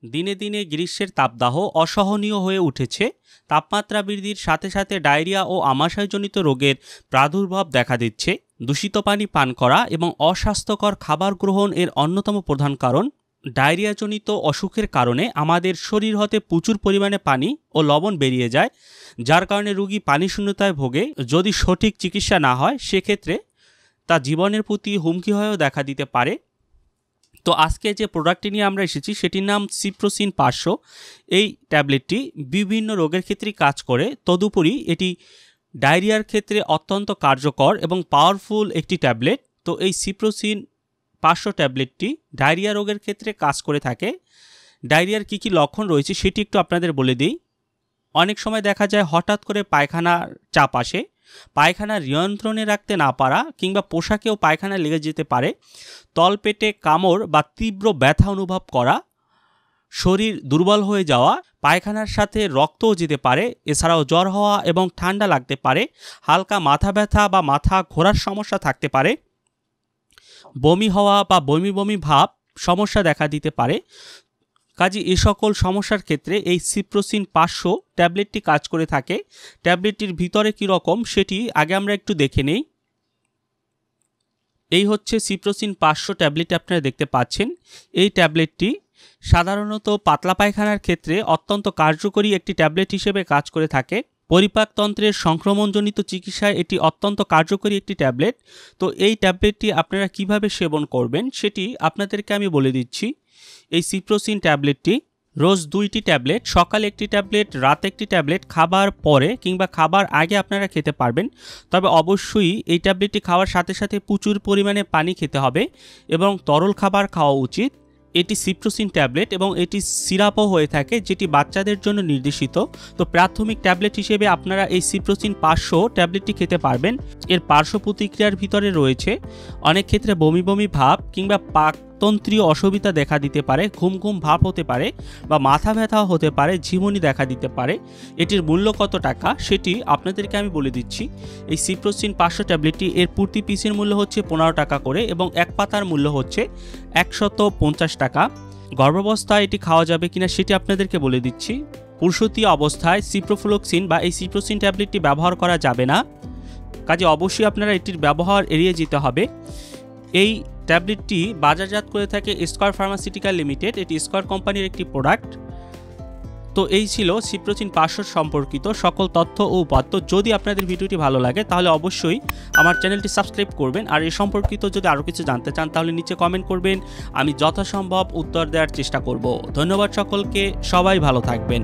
দিনে দিনে গ্রীষ্মের তাপদাহ অসহনীয় হয়ে উঠেছে। তাপমাত্রা বৃদ্ধির সাথে সাথে ডায়রিয়া ও আমাশয়জনিত রোগের প্রাদুর্ভাব দেখা দিচ্ছে। দূষিত পানি পান করা এবং অস্বাস্থ্যকর খাবার গ্রহণ এর অন্যতম প্রধান কারণ। ডায়রিয়াজনিত অসুখের কারণে আমাদের শরীর হতে প্রচুর পরিমাণে পানি ও লবণ বেরিয়ে যায়, যার কারণে রোগী পানি শূন্যতায় ভোগে। যদি সঠিক চিকিৎসা না হয় সেক্ষেত্রে তা জীবনের প্রতি হুমকি হয়েও দেখা দিতে পারে। তো আজকে যে প্রোডাক্টটি নিয়ে আমরা এসেছি সেটির নাম সিপ্রোসিন 500। এই ট্যাবলেটটি বিভিন্ন রোগের ক্ষেত্রেই কাজ করে। তদুপরি এটি ডায়রিয়ার ক্ষেত্রে অত্যন্ত কার্যকর এবং পাওয়ারফুল একটি ট্যাবলেট। তো এই সিপ্রোসিন 500 ট্যাবলেটটি ডায়রিয়া রোগের ক্ষেত্রে কাজ করে থাকে। ডায়রিয়ার কী কী লক্ষণ রয়েছে সেটি একটু আপনাদের বলে দিই। অনেক সময় দেখা যায় হঠাৎ করে পায়খানার চাপ আসে, পায়খানা নিয়ন্ত্রণে রাখতে না পারা কিংবা পোশাকেও পায়খানা লেগে যেতে পারে, তলপেটে কামড় বা তীব্র ব্যথা অনুভব করা, শরীর দুর্বল হয়ে যাওয়া, পায়খানার সাথে রক্তও যেতে পারে, এছাড়াও জ্বর হওয়া এবং ঠান্ডা লাগতে পারে, হালকা মাথা ব্যথা বা মাথা ঘোরার সমস্যা থাকতে পারে, বমি হওয়া বা বমি বমি ভাব সমস্যা দেখা দিতে পারে। কাজে এ সকল সমস্যার ক্ষেত্রে এই সিপ্রোসিন 500 ট্যাবলেটটি কাজ করে থাকে। ট্যাবলেটটির ভিতরে কী রকম সেটি আগে আমরা একটু দেখে নেই। এই হচ্ছে সিপ্রোসিন 500 ট্যাবলেট আপনারা দেখতে পাচ্ছেন। এই ট্যাবলেটটি সাধারণত পাতলা পায়খানার ক্ষেত্রে অত্যন্ত কার্যকরী একটি ট্যাবলেট হিসেবে কাজ করে থাকে। পরিপাকতন্ত্রের সংক্রমণজনিত চিকিৎসায় এটি অত্যন্ত কার্যকরী একটি ট্যাবলেট। তো এই ট্যাবলেটটি আপনারা কিভাবে সেবন করবেন সেটি আপনাদেরকে আমি বলে দিচ্ছি। এই সিপ্রোসিন ট্যাবলেটটি রোজ 2টি ট্যাবলেট, সকালে একটি ট্যাবলেট, রাতে একটি ট্যাবলেট, খাবার পরে কিংবা খাবার আগে আপনারা খেতে পারবেন। তবে অবশ্যই এই ট্যাবলেটটি খাওয়ার সাথে সাথে প্রচুর পরিমাণে পানি খেতে হবে এবং তরল খাবার খাওয়া উচিত। এটি সিপ্রোসিন ট্যাবলেট এবং এটি সিরাপও হয়ে থাকে, যেটি বাচ্চাদের জন্য নির্দেশিত। তো প্রাথমিক ট্যাবলেট হিসেবে আপনারা এই সিপ্রোসিন 500 ট্যাবলেটটি খেতে পারবেন। এর পার্শ্ব প্রতিক্রিয়ার ভিতরে রয়েছে অনেক ক্ষেত্রে বমি বমি ভাব কিংবা পাকতন্ত্রীয় অসুবিধা দেখা দিতে পারে, ঘুম ঘুম ভাব হতে পারে বা মাথা ব্যথা হতে পারে, ঝিমুনি দেখা দিতে পারে। এটির মূল্য কত টাকা সেটি আপনাদেরকে আমি বলে দিচ্ছি। এই সিপ্রোসিন 500 ট্যাবলেটটি এর প্রতি পিসের মূল্য হচ্ছে 15 টাকা করে এবং এক পাতার মূল্য হচ্ছে 150 টাকা। গর্ভাবস্থায় এটি খাওয়া যাবে কিনা সেটি আপনাদেরকে বলে দিচ্ছি। প্রসূতি অবস্থায় সিপ্রোফ্লক্সিন বা এই সিপ্রোসিন ট্যাবলেটটি ব্যবহার করা যাবে না। কাজে অবশ্যই আপনারা এটির ব্যবহার এড়িয়ে যেতে হবে। এই ট্যাবলেটটি বাজারজাত করে থাকে স্কয়ার ফার্মাসিউটিক্যাল লিমিটেড। এটি স্কয়ার কোম্পানির একটি প্রোডাক্ট। তো এই ছিল সিপ্রোসিন 500 সম্পর্কিত সকল তথ্য ও উপাত্ত। যদি আপনাদের ভিডিওটি ভালো লাগে তাহলে অবশ্যই আমার চ্যানেলটি সাবস্ক্রাইব করবেন। আর এই সম্পর্কিত যদি আরও কিছু জানতে চান তাহলে নিচে কমেন্ট করবেন, আমি যথাসম্ভব উত্তর দেওয়ার চেষ্টা করব। ধন্যবাদ সকলকে, সবাই ভালো থাকবেন।